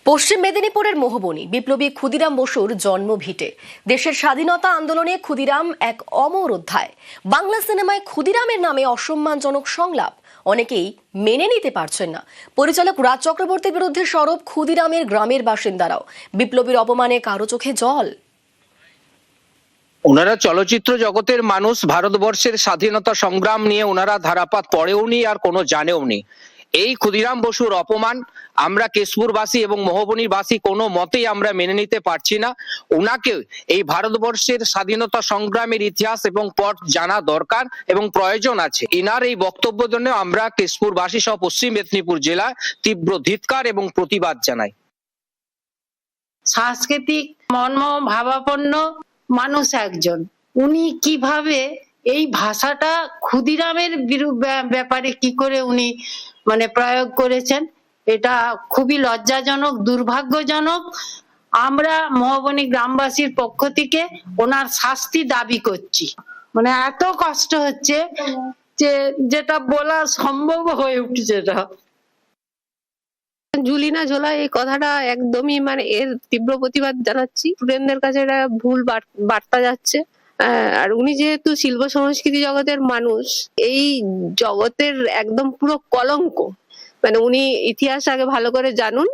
পশ্চিম মেদিনীপুরের মোহবনী বিপ্লবী ক্ষুদিরাম বসুর জন্মভিটে। দেশের স্বাধীনতা আন্দোলনে ক্ষুদিরাম এক অমর অধ্যায়। বাংলা সিনেমায় ক্ষুদিরামের নামে অসম্মানজনক সংলাপ অনেকেই মেনে নিতে পারছেন না। পরিচালক রাজ চক্রবর্তীর বিরুদ্ধে সরব ক্ষুদিরামের গ্রামের বাসিন্দারাও। বিপ্লবীর অপমানে কারো চোখে জল। ওনারা চলচ্চিত্র জগতের মানুষ, ভারতবর্ষের স্বাধীনতা সংগ্রাম নিয়ে ওনারা ধারাপাত পড়েওনি আর কোনো জানেওনি। এই ক্ষুদিরাম বসুর অপমান আমরা কেশপুরবাসী এবং মোহবনীবাসী কোনো মতেই আমরা মেনে নিতে পারছি না। ওনাকে এই ভারতবর্ষের স্বাধীনতা সংগ্রামের ইতিহাস এবং পথ জানা দরকার এবং প্রয়োজন আছে। ইনার এই বক্তব্য জন্য আমরা কেশপুরবাসী সহ পশ্চিম মেদিনীপুর জেলায় তীব্র ধিক্কার এবং প্রতিবাদ জানাই। সাংস্কৃতিক মর্ম ভাবাপন্ন মানুষ একজন, উনি কিভাবে এই ভাষাটা ক্ষুদিরামের ব্যাপারে কি করে উনি প্রয়োগ করেছেন, এটা খুবই লজ্জাজনক, দুর্ভাগ্যজনক। আমরা মোহবনী গ্রামবাসীর পক্ষ থেকে ওনার শাস্তি দাবি করছি। এত কষ্ট হচ্ছে যে যেটা বলা সম্ভব হয়ে উঠছে না। ঝুলিনা ঝোলা এই কথাটা একদমই এর তীব্র প্রতিবাদ জানাচ্ছি। স্টুডেন্টদের কাছে এটা ভুল বার্তা যাচ্ছে। আর উনি যেহেতু শিল্প সংস্কৃতি জগতের মানুষ, এই জগতের একদম পুরো কলঙ্ক। উনি ইতিহাস আগে ভালো করে জানুন,